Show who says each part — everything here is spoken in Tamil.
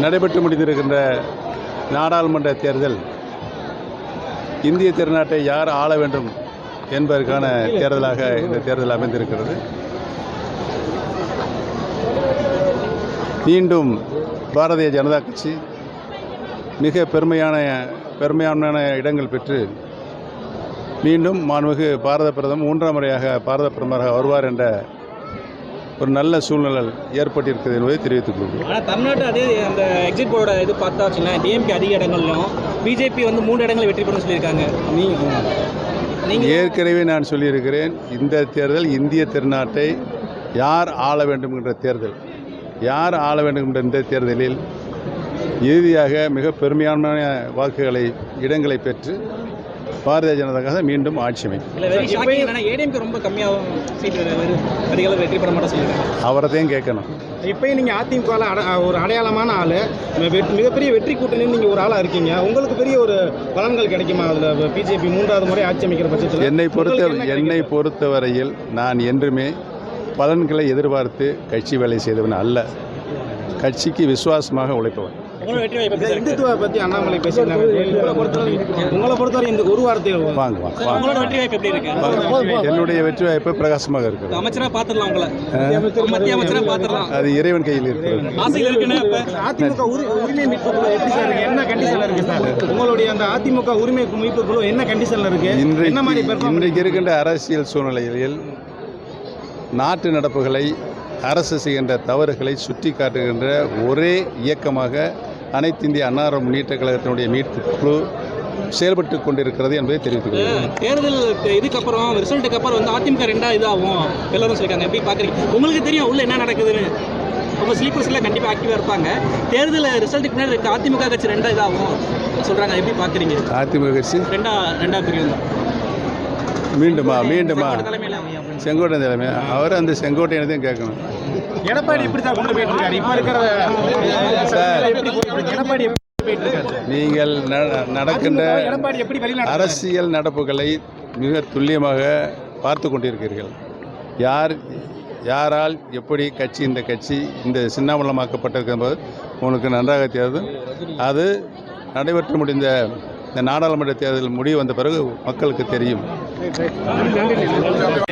Speaker 1: நடைபெற்று முடிந்திருக்கின்ற நாடாளுமன்ற தேர்தல் இந்திய திருநாட்டை யார் ஆள வேண்டும் என்பதற்கான தேர்தலாக இந்த தேர்தல் அமைந்திருக்கிறது. மீண்டும் பாரதிய ஜனதா கட்சி மிக பெருமையான இடங்கள் பெற்று மீண்டும் மாண்புமிகு பாரத பிரதமர் 3ஆம் முறையாக பாரத பிரதமராக வருவார் என்ற ஒரு நல்ல சூழ்நிலை ஏற்பட்டிருக்கிறது என்பதை தெரிவித்துக் கொள்கிறேன்.
Speaker 2: ஆனால் தமிழ்நாட்டு அதே அந்த எக்ஸிட் போர்டோட இது பார்த்தா வச்சுக்கலாம், டிஎம்கே அதிக இடங்கள்லையும் பிஜேபி 3 இடங்களில் வெற்றி பெறும் சொல்லியிருக்காங்க. நீங்கள்
Speaker 1: ஏற்கனவே நான் சொல்லியிருக்கிறேன், இந்த தேர்தல் இந்திய திருநாட்டை யார் ஆள வேண்டும் என்ற தேர்தல். யார் ஆள வேண்டும் என்ற இந்த தேர்தலில் இறுதியாக மிக பெருமையான இடங்களை பெற்று பாரதிய ஜனதா மீண்டும் ஆட்சி அமைக்கும்.
Speaker 2: ஏடிஎம்கே ரொம்ப கம்மியாகும் சீட்டு அதிக வெற்றி பெற மாட்டேன் சொல்லியிருக்காங்க.
Speaker 1: அவரையும் கேட்கணும்.
Speaker 3: இப்போயும் நீங்கள் அதிமுகவில் ஒரு அடையாளமான ஆள், மிகப்பெரிய வெற்றி கூட்டணின்னு நீங்கள் ஒரு ஆளாக இருக்கீங்க. உங்களுக்கு பெரிய ஒரு பலன்கள் கிடைக்குமா அதில் பிஜேபி 3வது முறை ஆட்சி அமைக்கிற பட்சத்தில்?
Speaker 1: என்னை பொறுத்தவரையில் நான் என்றுமே பலன்களை எதிர்பார்த்து கட்சி வேலை செய்தவன் அல்ல. கட்சிக்கு விசுவாசமாக உழைப்பவன்.
Speaker 3: இந்துத்துவ பற்றி அண்ணாமலை பேசினாங்க. உங்களை பொறுத்தவரை இந்த ஒரு வார்த்தையில்
Speaker 1: என்னுடைய வெற்றி வாய்ப்பு பிரகாசமாக இருக்குது.
Speaker 2: அமைச்சராக பார்த்துடலாம் உங்களை, மத்திய அமைச்சராக பார்த்துடலாம்.
Speaker 1: அது இறைவன் கையில் இருக்கிறது.
Speaker 3: அதிமுக உரிமை மீட்பு குழு எப்படி சார் என்ன கண்டிஷன்ல இருக்கு சார்? உங்களுடைய அந்த அதிமுக உரிமை மீட்பு குழு என்ன கண்டிஷன்ல இருக்கு?
Speaker 1: இன்றைக்கு இருக்கின்ற அரசியல் சூழ்நிலையில் நாட்டு நடப்புகளை, அரசு செய்கின்ற தவறுகளை சுட்டி காட்டுகின்ற ஒரே இயக்கமாக அனைத்து இந்திய அண்ணா முன்னேற்ற கழகத்தினுடைய மீட்பு குழு செயல்பட்டு கொண்டிருக்கிறது என்பதை தெரிவித்துள்ளது.
Speaker 2: தேர்தல் இதுக்கப்புறம் ரிசல்ட்டுக்கு அப்புறம் அதிமுக 2ஆக இதாகும் எல்லாரும் சொல்லியிருக்காங்க. எப்படி பார்க்குறீங்க? உங்களுக்கு தெரியும் உள்ள என்ன நடக்குதுன்னு. உங்கள் ஸ்லீப்பர்ஸில் கண்டிப்பாக ஆக்டிவாக இருப்பாங்க. தேர்தல் ரிசல்ட்டுக்கு முன்னாடி அதிமுக கட்சி 2ஆக இதாகும் சொல்கிறாங்க. எப்படி பார்க்குறீங்க?
Speaker 1: அதிமுக கட்சி ரெண்டா
Speaker 2: பிரிவு
Speaker 1: மீண்டுமா செங்கோட்டை தலைமை. அவர் அந்த செங்கோட்டையனையும் கேட்கணும்.
Speaker 3: எடப்பாடி எப்படி சார் கொண்டு போயிட்டு இருக்காரு? இப்போ இருக்கிற எடப்பாடி
Speaker 1: நீங்கள் நடக்கின்ற அரசியல் நடப்புகளை மிக துல்லியமாக பார்த்து கொண்டிருக்கிறீர்கள். யாரால் எப்படி இந்த கட்சி இந்த சின்னாமலமாக்கப்பட்டிருக்கும் என்பது உங்களுக்கு நன்றாக தெரியாது. அது நடைபெற்று முடிந்த இந்த நாடாளுமன்ற தேர்தல் முடிவு வந்த பிறகு மக்களுக்கு தெரியும்.
Speaker 4: Thank you, sir.